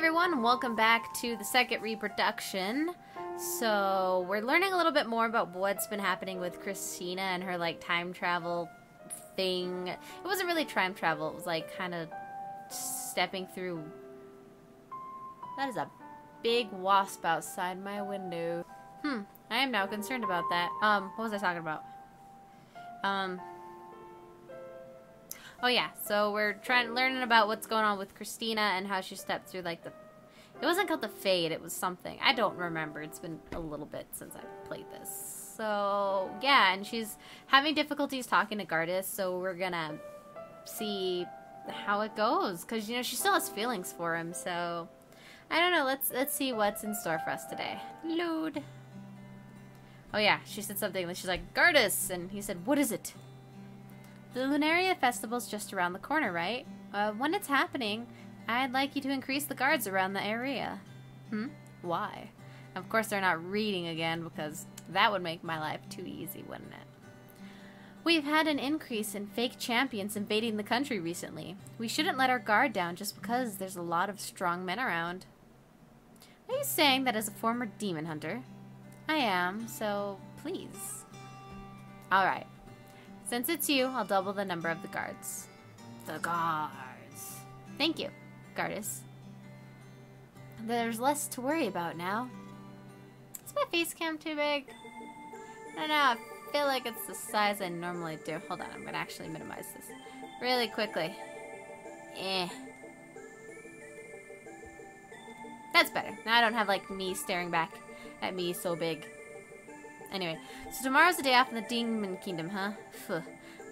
everyone, welcome back to the second reproduction. So we're learning a little bit more about what's been happening with Christina and her like time travel thing. It wasn't really time travel, it was like kind of stepping through. That is a big wasp outside my window. I am now concerned about that. What was I talking about? Oh yeah, so we're learning about what's going on with Christina and how she stepped through like the... It wasn't called the Fade, it was something. I don't remember. It's been a little bit since I played this. So yeah, and she's having difficulties talking to Gardas, so we're gonna see how it goes. Because, you know, she still has feelings for him, so... I don't know, let's see what's in store for us today. Load. Oh yeah, she said something, and she's like, Gardas! And he said, what is it? The Lunaria Festival's just around the corner, right? When it's happening, I'd like you to increase the guards around the area. Why? Of course they're not reading again, because that would make my life too easy, wouldn't it? We've had an increase in fake champions invading the country recently. We shouldn't let our guard down just because there's a lot of strong men around. Are you saying that as a former demon hunter? I am, so please. Alright. Since it's you, I'll double the number of the guards. The guards. Thank you, Gardas. There's less to worry about now. Is my face cam too big? I don't know, I feel like it's the size I normally do. Hold on, I'm gonna actually minimize this really quickly. That's better. Now I don't have like me staring back at me so big. Anyway, so tomorrow's the day off in the Demon Kingdom, huh? Phew.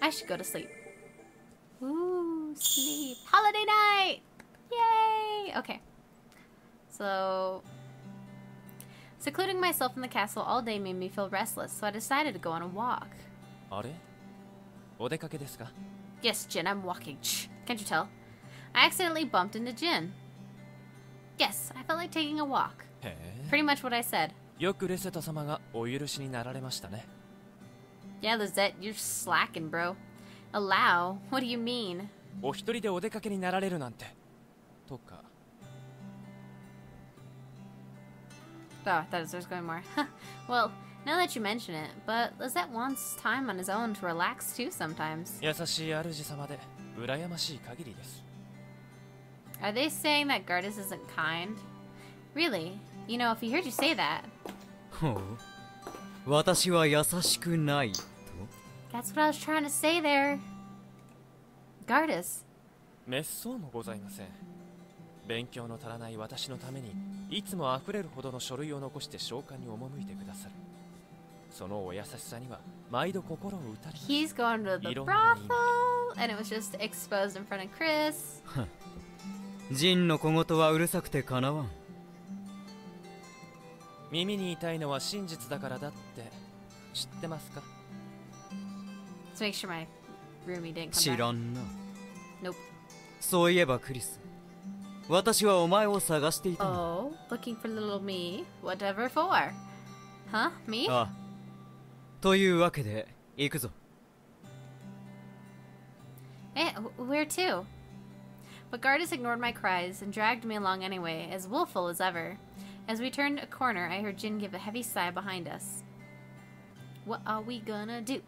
I should go to sleep. Ooh, sleep. Holiday night! Yay! Okay. So... Secluding myself in the castle all day made me feel restless, so I decided to go on a walk. Yes, Jin, I'm walking. Shh. Can't you tell? I accidentally bumped into Jin. Yes, I felt like taking a walk. Pretty much what I said. Yeah, Lizette, you're slacking, bro. Allow? What do you mean? Oh, I thought there was going more. Well, now that you mention it, but Lizette wants time on his own to relax too sometimes. Are they saying that Gardas isn't kind? Really? You know, if he heard you say that... That's what I was trying to say there. Gardas. He's going to the brothel, and it was just exposed in front of Chris. Let's make sure my roomie didn't come back. Nope. Oh, looking for little me? Whatever for? Huh? Me? Where to? But Gardas ignored my cries and dragged me along anyway, as willful as ever. As we turned a corner, I heard Jin give a heavy sigh behind us. What are we gonna do?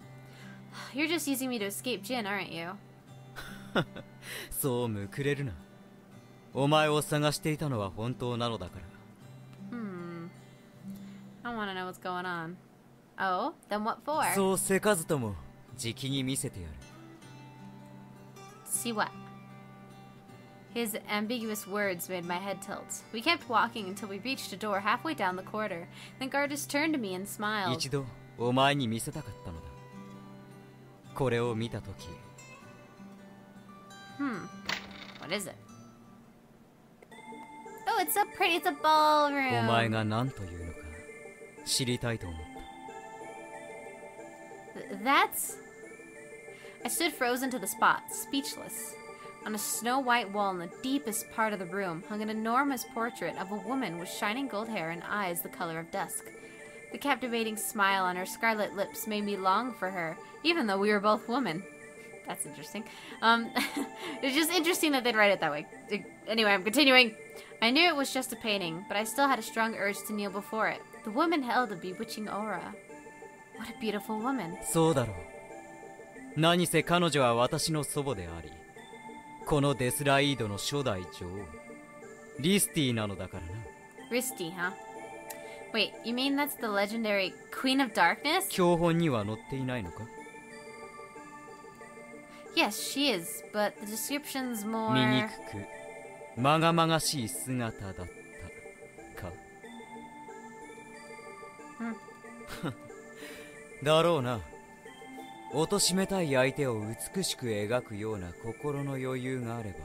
You're just using me to escape Jin, aren't you? I wanna know what's going on. Oh, then what for? See what? His ambiguous words made my head tilt. We kept walking until we reached a door halfway down the corridor. Then Gardas turned to me and smiled. What is it? Oh, it's so pretty. It's a ballroom. That's... I stood frozen to the spot, speechless. On a snow-white wall in the deepest part of the room hung an enormous portrait of a woman with shining gold hair and eyes the color of dusk. The captivating smile on her scarlet lips made me long for her, even though we were both women. That's interesting. It's just interesting that they'd write it that way. Anyway, I'm continuing. I knew it was just a painting, but I still had a strong urge to kneel before it. The woman held a bewitching aura. What a beautiful woman. そうだろう。何せ彼女は私の祖母であり、このデスライードの初代女王、リスティなのだからな。Risty, huh? Wait, you mean that's the legendary Queen of Darkness? 教本には載っていないのか？ Yes, she is, but the description's more... 醜く、まがまがしい姿だったか。だろうな。貶めたい相手を美しく描くような心の余裕があれ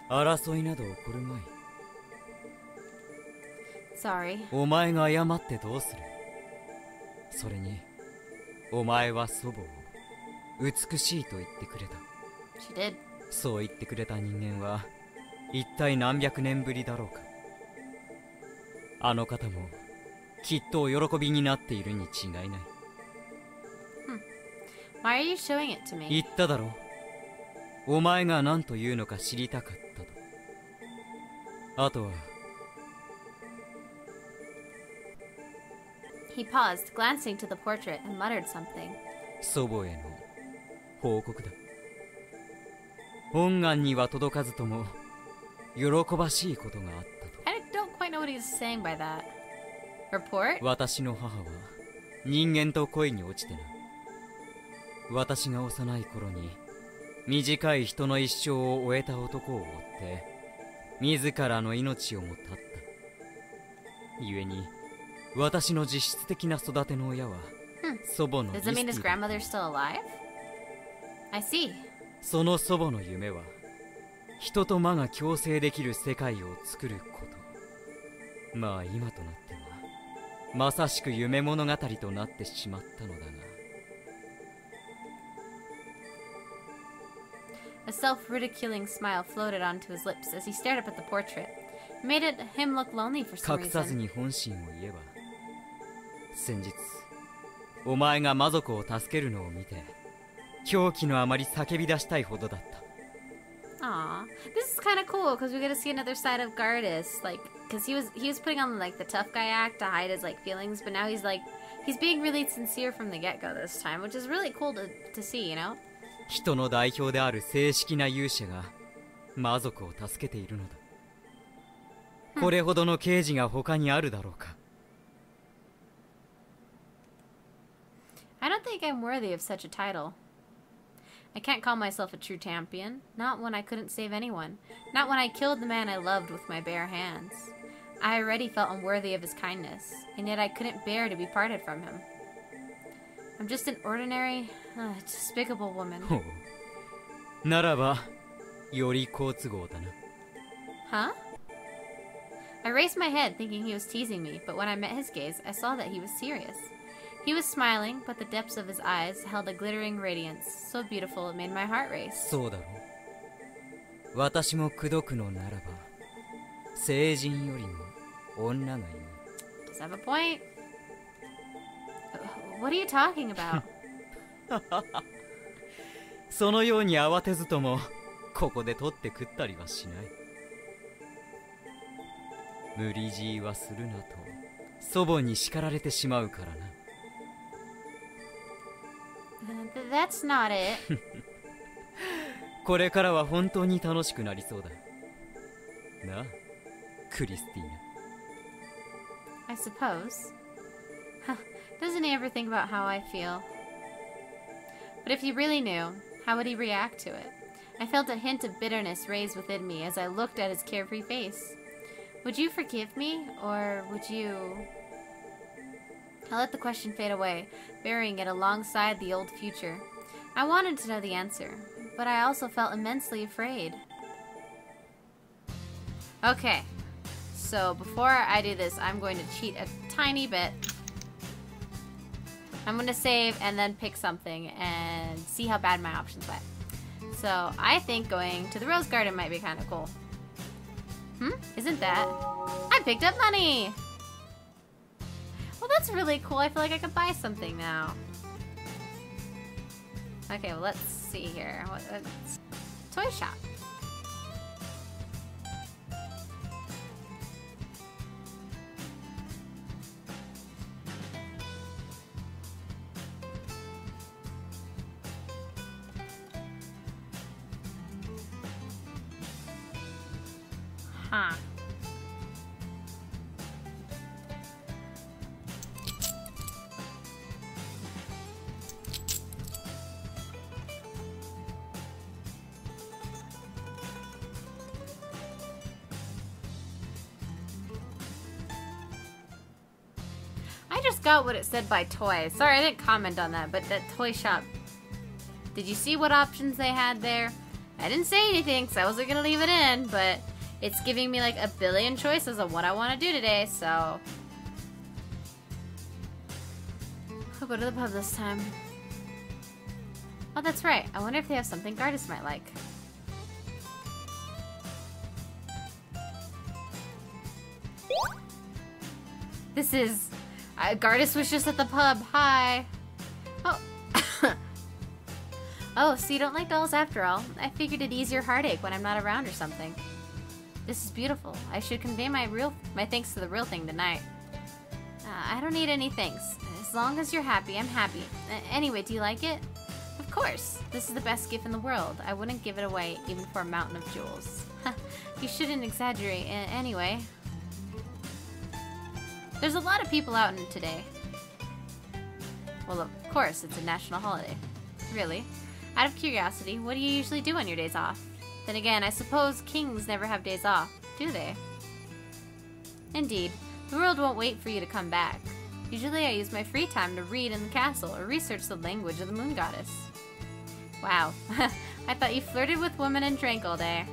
ば、争いなど起こるまい。Sorry. お前が謝ってどうする？それに、お前は祖母を美しいと言ってくれた。She did. そう言ってくれた人間は、一体何百年ぶりだろうか。あの方も、きっとお喜びになっているに違いない。Why are you showing it to me? 言っただろう。お前が何と言うのか知りたかったと。あとは。He paused, glancing to the portrait, and muttered something. 祖母への報告だ。本願には届かずとも、喜ばしいことがあったと。I don't quite know what he's saying by that. Report? 私の母は人間と恋に落ちてな。私が幼い頃に短い人の一生を終えた男を追って自らの命をも絶った。故に私の実質的な育ての親は祖母のリスティ Does it mean his grandmother's still alive? I see. その祖母の夢は人と魔が共生できる世界を作ること。まあ今となってはまさしく夢物語となってしまったのだが。A self-ridiculing smile floated onto his lips as he stared up at the portrait. It made him look lonely for some 隠さず reason. に本心を言えば、先日お前が魔族を助けるのを見て狂気のあまり叫び出したいほどだった。 Aw, this is kind of cool because we get to see another side of Gardus, like, because he was putting on like the tough guy act to hide his like feelings, but now he's being really sincere from the get-go this time, which is really cool to see, you know? 人の代表である正式な勇者が魔族を助けているのだ。これほどの刑事が他にあるだろうか。 I don't think I'm worthy of such a title. I can't call myself a true champion, not when I couldn't save anyone, not when I killed the man I loved with my bare hands. I already felt unworthy of his kindness, and yet I couldn't bear to be parted from him. I'm just an ordinary, despicable woman. ほう。ならば、より好都合だな。 Huh? I raised my head thinking he was teasing me, but when I met his gaze, I saw that he was serious. He was smiling, but the depths of his eyes held a glittering radiance, so beautiful it made my heart race. そうだろう。私も口説くのならば、成人よりも女がいい。 Does that have a point? What are you talking about? そのように慌てずともここで取って食ったりはしない。無理強いはするなと祖母に叱られてしまうからな。That's not it. これからは本当に楽しくなりそうだなあ、クリスティーナ。 I suppose. Doesn't he ever think about how I feel? But if he really knew, how would he react to it? I felt a hint of bitterness raise within me as I looked at his carefree face. Would you forgive me, or would you... I let the question fade away, burying it alongside the old future. I wanted to know the answer, but I also felt immensely afraid. Okay, so before I do this, I'm going to cheat a tiny bit. I'm going to save and then pick something and see how bad my options went. So I think going to the Rose Garden might be kind of cool. Isn't that? I picked up money! Well, that's really cool. I feel like I could buy something now. Okay, well, let's see here. Toy shop. Huh. I just got what it said by toy. Sorry, I didn't comment on that, but that toy shop. Did you see what options they had there? I didn't say anything because I wasn't going to leave it in, but it's giving me like a billion choices of what I want to do today, so. I'll go to the pub this time. Oh, that's right. I wonder if they have something Gardas might like. This is... Gardas was just at the pub. Hi. Oh. Oh, so you don't like dolls after all. I figured it'd ease your heartache when I'm not around or something. This is beautiful. I should convey my thanks to the real thing tonight. I don't need any thanks. As long as you're happy, I'm happy. Anyway, do you like it? Of course. This is the best gift in the world. I wouldn't give it away even for a mountain of jewels. You shouldn't exaggerate. Anyway. There's a lot of people out in today. Well, of course, it's a national holiday. Really? Out of curiosity, what do you usually do on your days off? Then again, I suppose kings never have days off, do they? Indeed. The world won't wait for you to come back. Usually I use my free time to read in the castle or research the language of the moon goddess. Wow. I thought you flirted with women and drank all day.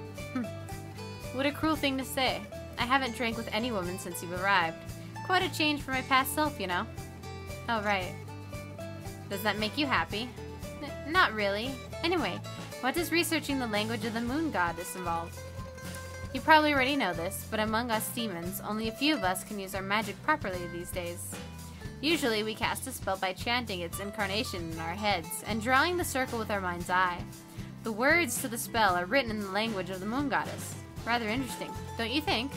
What a cruel thing to say. I haven't drank with any woman since you've arrived. Quite a change from my past self, you know. Oh, right. Does that make you happy? Not really. Anyway, what does researching the language of the moon goddess involve? You probably already know this, but among us demons, only a few of us can use our magic properly these days. Usually, we cast a spell by chanting its incarnation in our heads and drawing the circle with our mind's eye. The words to the spell are written in the language of the moon goddess. Rather interesting, don't you think?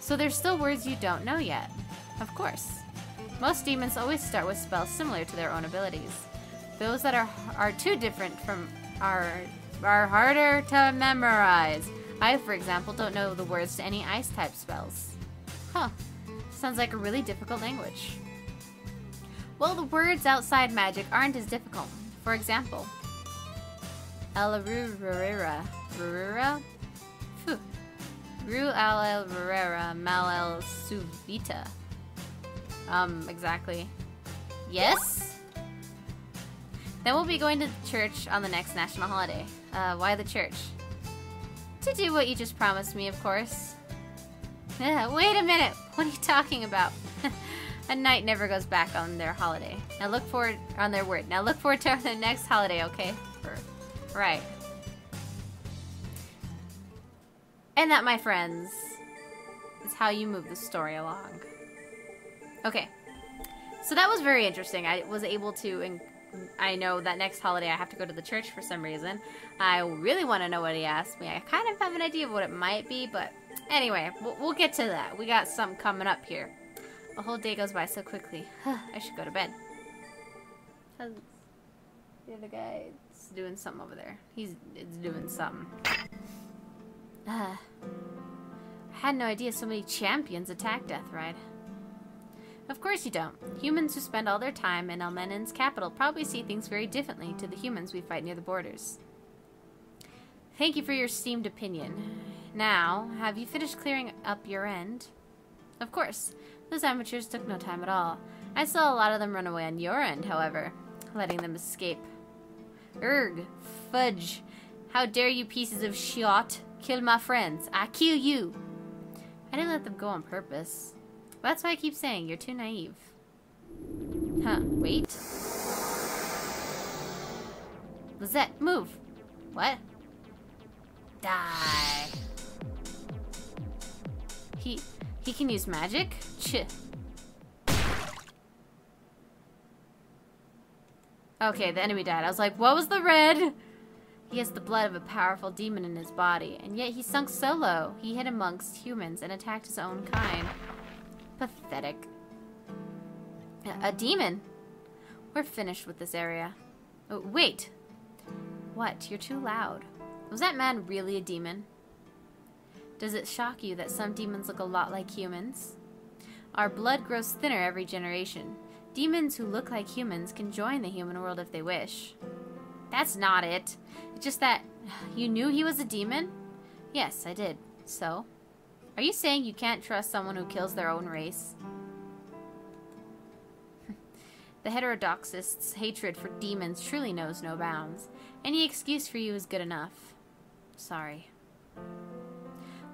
So there's still words you don't know yet. Of course. Most demons always start with spells similar to their own abilities. Those that are too different from are harder to memorize. I, for example, don't know the words to any ice-type spells. Huh. Sounds like a really difficult language. Well, the words outside magic aren't as difficult. For example, Alarurera. Rurera? Phew. Ru al el Rurera mal el Suvita. Exactly. Yes? Then we'll be going to church on the next national holiday. Why the church? To do what you just promised me, of course. Wait a minute! What are you talking about? A knight never goes back on their holiday. Now look forward on their word. Now look forward to the next holiday, okay? Right. And that, my friends, is how you move the story along. Okay. So that was very interesting. I was able to... I know that next holiday I have to go to the church for some reason. I really want to know what he asked me. I kind of have an idea of what it might be, but anyway, we'll get to that. We got something coming up here. The whole day goes by so quickly. I should go to bed. How's the other guy? It's doing something over there. It's doing something. I had no idea so many champions attacked Deathride. Of course you don't. Humans who spend all their time in Elmenen's capital probably see things very differently to the humans we fight near the borders. Thank you for your esteemed opinion. Now, have you finished clearing up your end? Of course. Those amateurs took no time at all. I saw a lot of them run away on your end, however, letting them escape. Urgh, fudge. How dare you pieces of shot kill my friends. I kill you. I didn't let them go on purpose. That's why I keep saying you're too naive. Huh, wait. Lizette, move. What? Die. He can use magic? Ch. Okay, the enemy died. I was like, what was the red? He has the blood of a powerful demon in his body, and yet he sunk so low, he hid amongst humans and attacked his own kind. Pathetic. A demon? We're finished with this area. Oh, wait. What? You're too loud. Was that man really a demon? Does it shock you that some demons look a lot like humans? Our blood grows thinner every generation. Demons who look like humans can join the human world if they wish. That's not it. It's just that you knew he was a demon? Yes, I did. So? Are you saying you can't trust someone who kills their own race? The heterodoxist's hatred for demons truly knows no bounds. Any excuse for you is good enough. Sorry.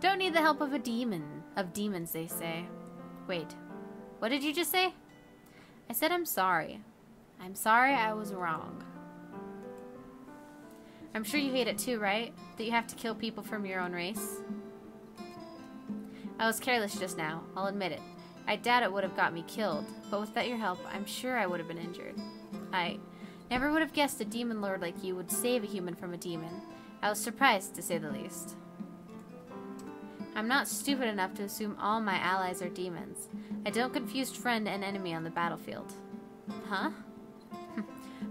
Don't need the help of a demon. Of demons, they say. Wait. What did you just say? I said I'm sorry. I'm sorry I was wrong. I'm sure you hate it too, right? That you have to kill people from your own race? I was careless just now. I'll admit it. I doubt it would have got me killed, but without your help, I'm sure I would have been injured. I never would have guessed a demon lord like you would save a human from a demon. I was surprised, to say the least. I'm not stupid enough to assume all my allies are demons. I don't confuse friend and enemy on the battlefield. Huh?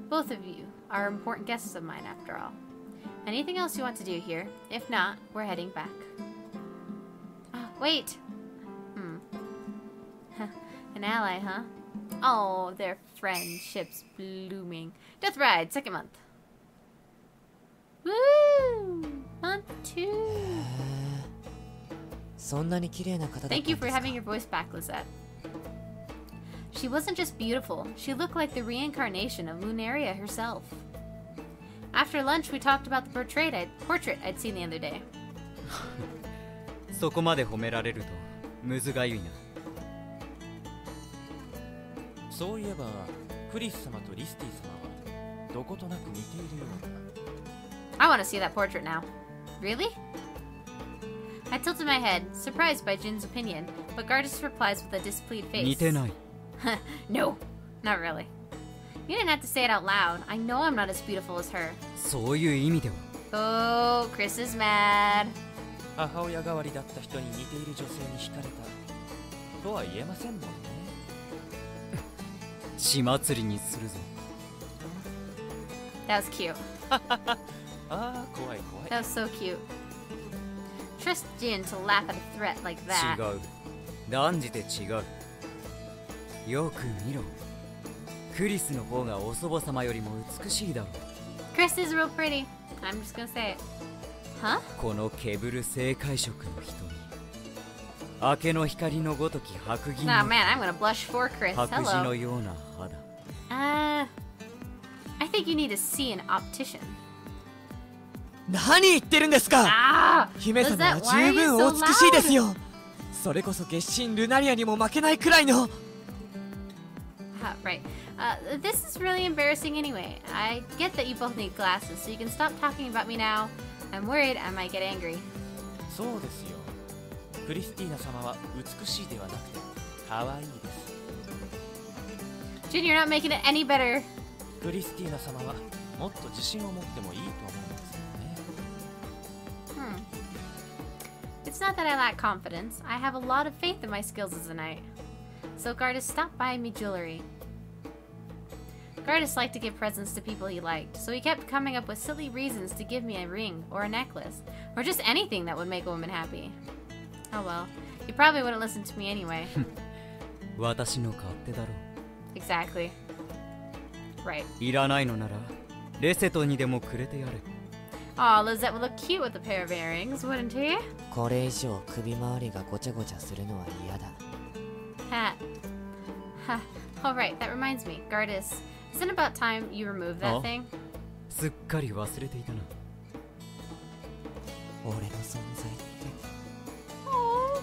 Both of you are important guests of mine, after all. Anything else you want to do here? If not, we're heading back. Oh, wait! An ally, huh? Oh, their friendship's blooming. Death Ride, second month. Woo! Month 2. Thank you for having your voice back, Lizette. She wasn't just beautiful. She looked like the reincarnation of Lunaria herself. After lunch, we talked about the portrait I'd seen the other day. そこまで褒められるとむずがゆいな。そういえばクリス様とリスティ様はどことなく似ているようだ。I want to see that portrait now. Really? I tilted my head, surprised by Jin's opinion, but Gardas replies with a displeased face. 似てない。No, not really. You didn't have to say it out loud. I know I'm not as beautiful as her. そういう意味では。Oh, Chris is mad. 母親代わりだった人に似ている女性に惹かれたとは言えませんもんね。血祭りにするぞ。That was cute. ああ、怖い怖い。That was so cute. Trust Jin to laugh at a threat like that. 違う。断じて違う。よく見ろ。クリスの方がお祖母様よりも美しいだろう。Chris is real pretty. I'm just gonna say it. Huh? このけぶる青海色の瞳。明けの光のごとき白銀の Nah, man, I'm gonna blush for Chris. 白磁 Hello. のような肌。I think you need to see an optician. 何言ってるんですか。 Ah! 姫様は Lizette, why are 十 you 分 so お美しいですよ。 loud? それこそ月神ルナリアにも負けないくらいの。Right. This is really embarrassing anyway. I get that you both need glasses, so you can stop talking about me now. I'm worried I might get angry. そうですよ。クリスティーナ様は美しいではなくて可愛いです。Jin, you're not making it any better. クリスティーナ様はもっと自信を持ってもいいと思うんですよね。It's not that I lack confidence. I have a lot of faith in my skills as a knight. So Gardas stopped buying me jewelry. Gardas liked to give presents to people he liked, so he kept coming up with silly reasons to give me a ring or a necklace, or just anything that would make a woman happy. Oh well, he probably wouldn't listen to me anyway. 私の勝手だろう。 Exactly. Right. いらないのならレセトにでもくれてやれ。 Aw, Lizette would look cute with a pair of earrings, wouldn't he? これ以上首周りがごちゃごちゃするのは嫌だ。Ha. Ha. Oh, right, that reminds me. Gardas, isn't it about time you remove that Oh. thing? すっかり忘れていたな。俺の存在って。 Oh,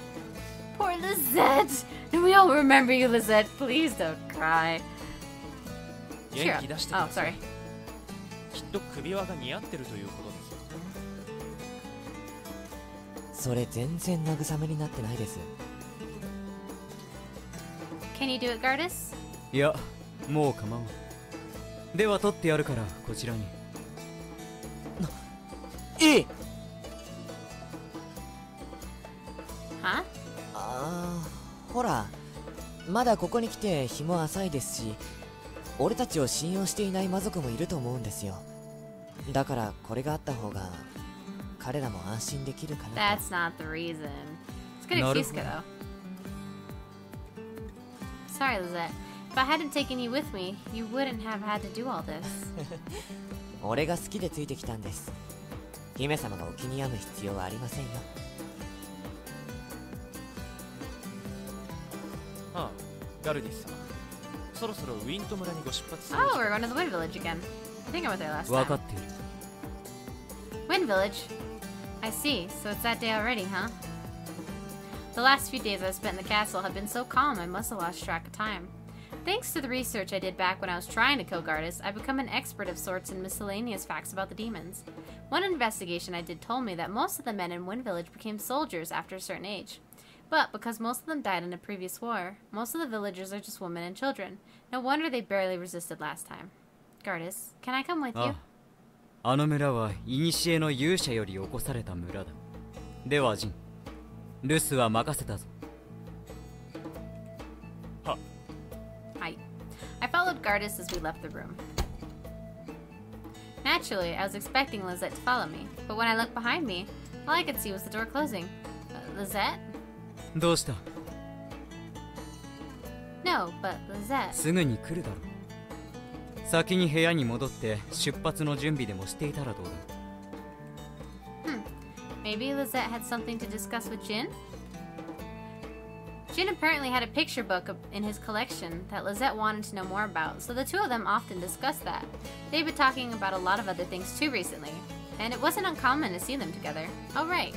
poor Lizette. And we all remember you, Lizette. Please don't cry. 元気出してく Oh, ださ sorry. い。きっと首輪が似合ってるということですよ。それ全然慰めになってないです。 Can you do it, Gardas? いや、もう構わん。では取ってやるからこちらに。いい。 Huh? ほら、まだここに来て日も浅いですし、俺たちを信用していない魔族もいると思うんですよ。だからこれがあった方が。彼らも安心できるかなと。 That's not the reason. It's a good excuse, though. Sorry, Lizette. If I hadn't taken you with me, you wouldn't have had to do all this. 俺が好きでついてきたんです。姫様がお気に病む必要はありませんよ。ああ、ガルディス様。そろそろウィント村にご出発する。Oh, we're going to the Wind Village again. I think I went there last 分か time. っている。 Wind Village? I see. So it's that day already, huh? The last few days I've spent in the castle have been so calm I must have lost track of time. Thanks to the research I did back when I was trying to kill Gardas, I've become an expert of sorts in miscellaneous facts about the demons. One investigation I did told me that most of the men in Wind Village became soldiers after a certain age. But because most of them died in a previous war, most of the villagers are just women and children. No wonder they barely resisted last time. Gardas, can I come with you? あの村は古の勇者より起こされた村だ。ではジン、留守は任せたぞ。は。Hi. I followed Gardas as we left the room. Naturally, I was expecting Lizette to follow me, but when I looked behind me, all I could see was the door closing. Lizette? どうした？ No, but Lizette. すぐに来るだろう。先に部屋に戻って出発の準備でもしていたらどうだ？ Maybe Lizette had something to discuss with Jin? Jin apparently had a picture book in his collection that Lizette wanted to know more about, so the two of them often discussed that. They've been talking about a lot of other things too recently, and it wasn't uncommon to see them together. Oh, right.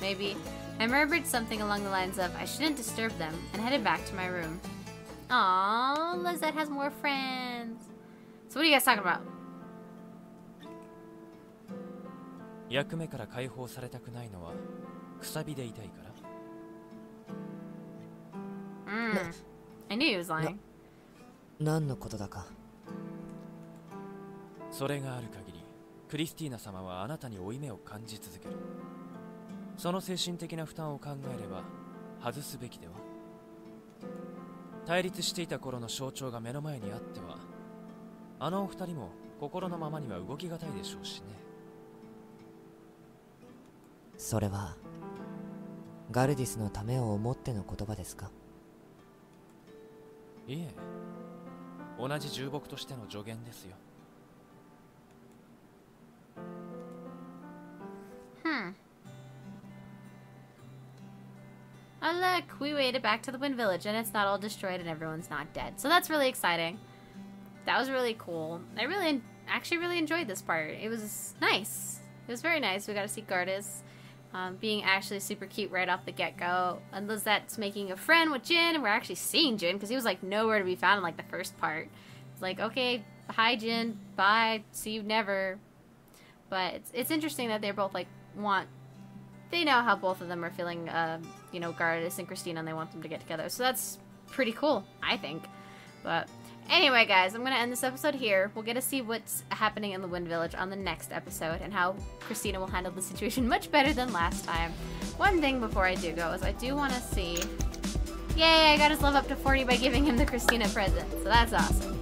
Maybe I remembered something along the lines of, I shouldn't disturb them, and headed back to my room. Aww, Lizette has more friends. So what are you guys talking about? 役目から解放されたくないのはくさびでいたいから。I knew he was lying. 何のことだか。それがある限り、クリスティーナ様はあなたに負い目を感じ続ける。その精神的な負担を考えれば外すべきでは。対立していた頃の象徴が目の前にあっては、あのお二人も心のままには動きがたいでしょうしね。それはガルディスのためを思っての言葉ですか？いえ、同じ重木としての助言ですよ。Oh look, we made it back to the Wind Village and it's not all destroyed and everyone's not dead. So that's really exciting. That was really cool. I actually really enjoyed this part. It was nice. It was very nice. We got to see Gardas being actually super cute right off the get-go. And Lizette's making a friend with Jin, and we're actually seeing Jin because he was like nowhere to be found in like the first part. It's like, okay, hi Jin, bye, see you never. But it's interesting that they're both like they know how both of them are feeling, you know, Gardas and Christina, and they want them to get together. So that's pretty cool, I think. But anyway, guys, I'm going to end this episode here. We'll get to see what's happening in the Wind Village on the next episode and how Christina will handle the situation much better than last time. One thing before I do go is I do want to see... Yay, I got his love up to 40 by giving him the Christina present. So that's awesome.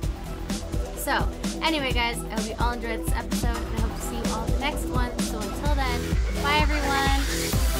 So, anyway, guys, I hope you all enjoyed this episode, and I hope to see you all in the next one. So until then, bye, everyone!